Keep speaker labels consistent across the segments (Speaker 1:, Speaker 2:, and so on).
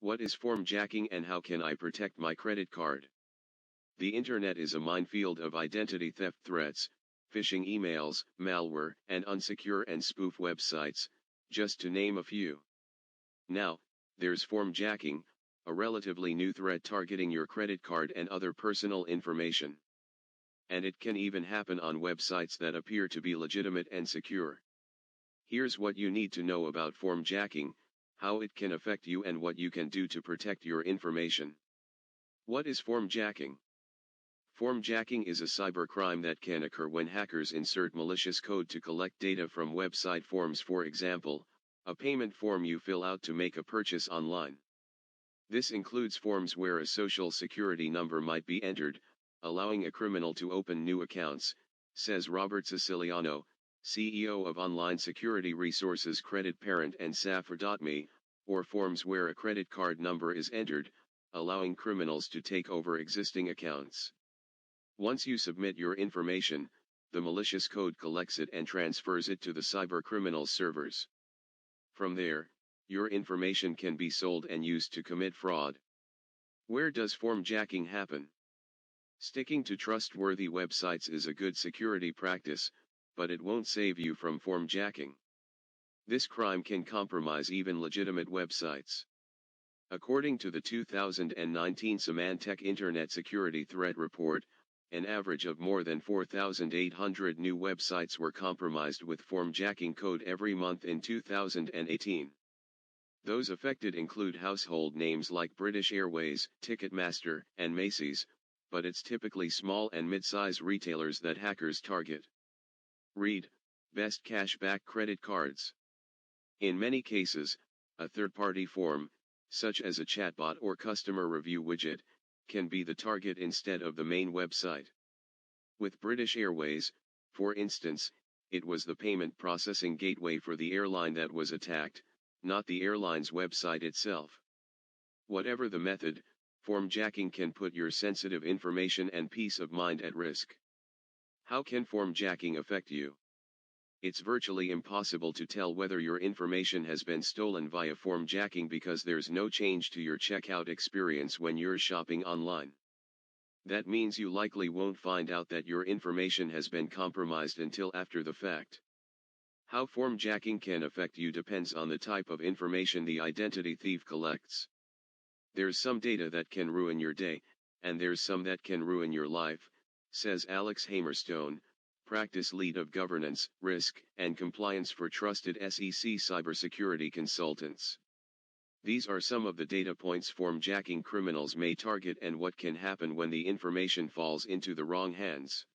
Speaker 1: What is formjacking and how can I protect my credit card? The internet is a minefield of identity theft threats, phishing emails, malware, and unsecure and spoof websites, just to name a few. Now, there's formjacking, a relatively new threat targeting your credit card and other personal information. And it can even happen on websites that appear to be legitimate and secure. Here's what you need to know about formjacking, how it can affect you and what you can do to protect your information. What is formjacking? Formjacking is a cybercrime that can occur when hackers insert malicious code to collect data from website forms, for example, a payment form you fill out to make a purchase online. This includes forms where a social security number might be entered, allowing a criminal to open new accounts, says Robert Siciliano, CEO of online security resources Credit Parent and Safar.me, or forms where a credit card number is entered, allowing criminals to take over existing accounts. Once you submit your information, the malicious code collects it and transfers it to the cybercriminals' servers. From there, your information can be sold and used to commit fraud. Where does formjacking happen? Sticking to trustworthy websites is a good security practice, but it won't save you from formjacking. This crime can compromise even legitimate websites. According to the 2019 Symantec Internet Security Threat Report, an average of more than 4,800 new websites were compromised with formjacking code every month in 2018. Those affected include household names like British Airways, Ticketmaster, and Macy's, but it's typically small and mid-size retailers that hackers target. Read, best cashback credit cards. In many cases, a third-party form, such as a chatbot or customer review widget, can be the target instead of the main website. With British Airways, for instance, it was the payment processing gateway for the airline that was attacked, not the airline's website itself. Whatever the method, formjacking can put your sensitive information and peace of mind at risk. How can formjacking affect you? It's virtually impossible to tell whether your information has been stolen via formjacking because there's no change to your checkout experience when you're shopping online. That means you likely won't find out that your information has been compromised until after the fact. How formjacking can affect you depends on the type of information the identity thief collects. There's some data that can ruin your day, and there's some that can ruin your life, says Alex Hamerstone, Practice Lead of Governance, Risk, and Compliance for trusted SEC cybersecurity consultants. These are some of the data points formjacking criminals may target and what can happen when the information falls into the wrong hands.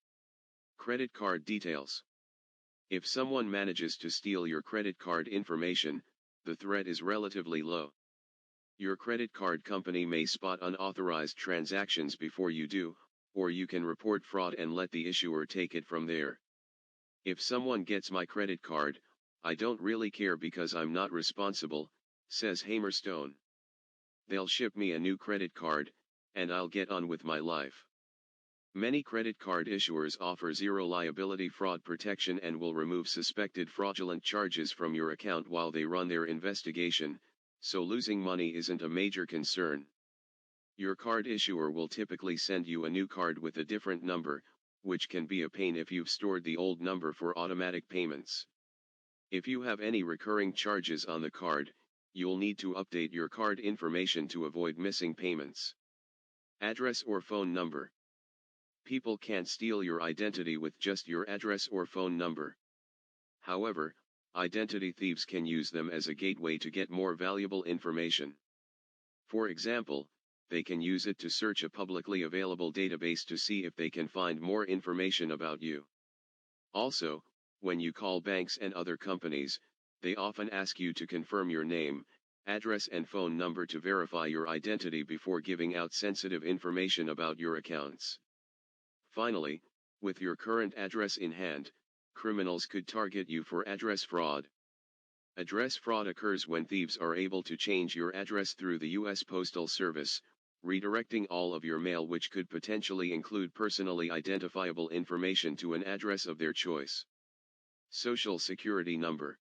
Speaker 1: Credit card details. If someone manages to steal your credit card information, the threat is relatively low. Your credit card company may spot unauthorized transactions before you do, or you can report fraud and let the issuer take it from there. If someone gets my credit card, I don't really care because I'm not responsible, says Hamerstone. They'll ship me a new credit card, and I'll get on with my life. Many credit card issuers offer zero liability fraud protection and will remove suspected fraudulent charges from your account while they run their investigation, so losing money isn't a major concern. Your card issuer will typically send you a new card with a different number, which can be a pain if you've stored the old number for automatic payments. If you have any recurring charges on the card, you'll need to update your card information to avoid missing payments. Address or phone number. People can't steal your identity with just your address or phone number. However, identity thieves can use them as a gateway to get more valuable information. For example, they can use it to search a publicly available database to see if they can find more information about you. Also, when you call banks and other companies, they often ask you to confirm your name, address and phone number to verify your identity before giving out sensitive information about your accounts. Finally, with your current address in hand, criminals could target you for address fraud. Address fraud occurs when thieves are able to change your address through the U.S. Postal Service, redirecting all of your mail, which could potentially include personally identifiable information, to an address of their choice. Social Security number.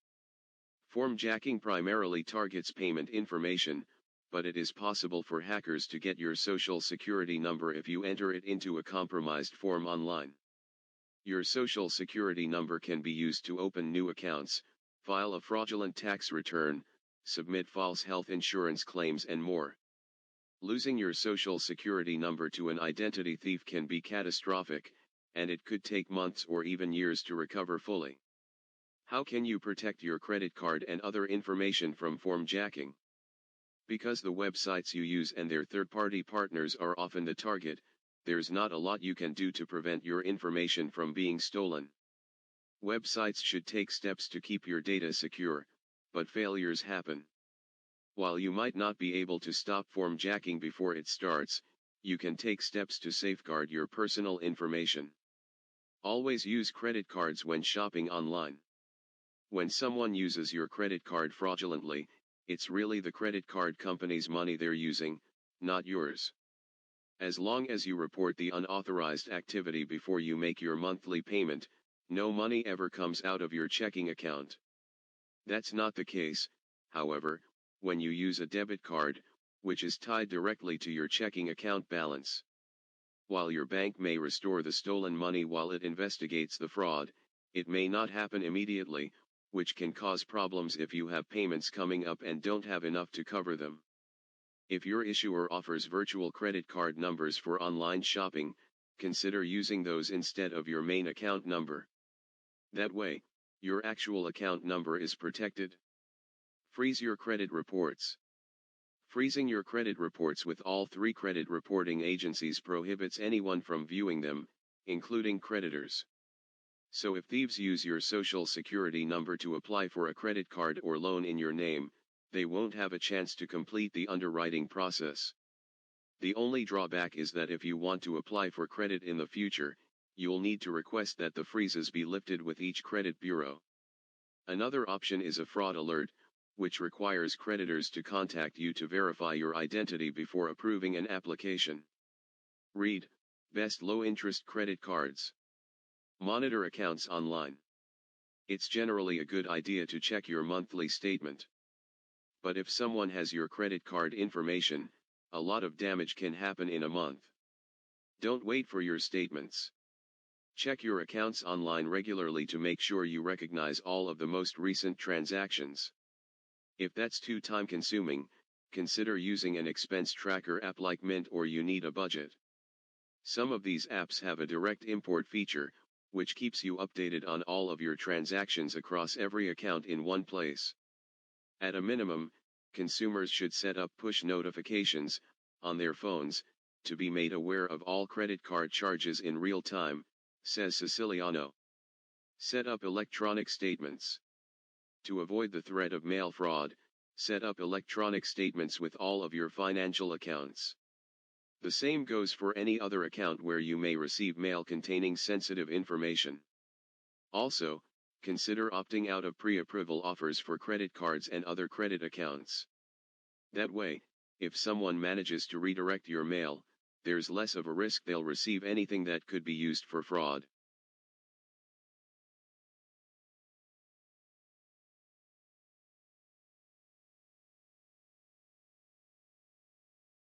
Speaker 1: Formjacking primarily targets payment information, but it is possible for hackers to get your social security number if you enter it into a compromised form online. Your social security number can be used to open new accounts, file a fraudulent tax return, submit false health insurance claims and more. Losing your social security number to an identity thief can be catastrophic, and it could take months or even years to recover fully. How can you protect your credit card and other information from formjacking? Because the websites you use and their third-party partners are often the target, there's not a lot you can do to prevent your information from being stolen. Websites should take steps to keep your data secure, but failures happen. While you might not be able to stop formjacking before it starts, you can take steps to safeguard your personal information. Always use credit cards when shopping online. When someone uses your credit card fraudulently, it's really the credit card company's money they're using, not yours. As long as you report the unauthorized activity before you make your monthly payment, no money ever comes out of your checking account. That's not the case, however, when you use a debit card, which is tied directly to your checking account balance. While your bank may restore the stolen money while it investigates the fraud, it may not happen immediately, which can cause problems if you have payments coming up and don't have enough to cover them. If your issuer offers virtual credit card numbers for online shopping, consider using those instead of your main account number. That way, your actual account number is protected. Freeze your credit reports. Freezing your credit reports with all 3 credit reporting agencies prohibits anyone from viewing them, including creditors. So if thieves use your social security number to apply for a credit card or loan in your name, they won't have a chance to complete the underwriting process. The only drawback is that if you want to apply for credit in the future, you'll need to request that the freezes be lifted with each credit bureau. Another option is a fraud alert, which requires creditors to contact you to verify your identity before approving an application. Read, Best Low-Interest Credit Cards. Monitor accounts online. It's generally a good idea to check your monthly statement. But if someone has your credit card information, a lot of damage can happen in a month. Don't wait for your statements. Check your accounts online regularly to make sure you recognize all of the most recent transactions. If that's too time-consuming, consider using an expense tracker app like Mint or You Need a Budget. Some of these apps have a direct import feature, which keeps you updated on all of your transactions across every account in one place. At a minimum, consumers should set up push notifications on their phones to be made aware of all credit card charges in real time, says Siciliano. Set up electronic statements. To avoid the threat of mail fraud, set up electronic statements with all of your financial accounts. The same goes for any other account where you may receive mail containing sensitive information. Also, consider opting out of pre-approval offers for credit cards and other credit accounts. That way, if someone manages to redirect your mail, there's less of a risk they'll receive anything that could be used for fraud.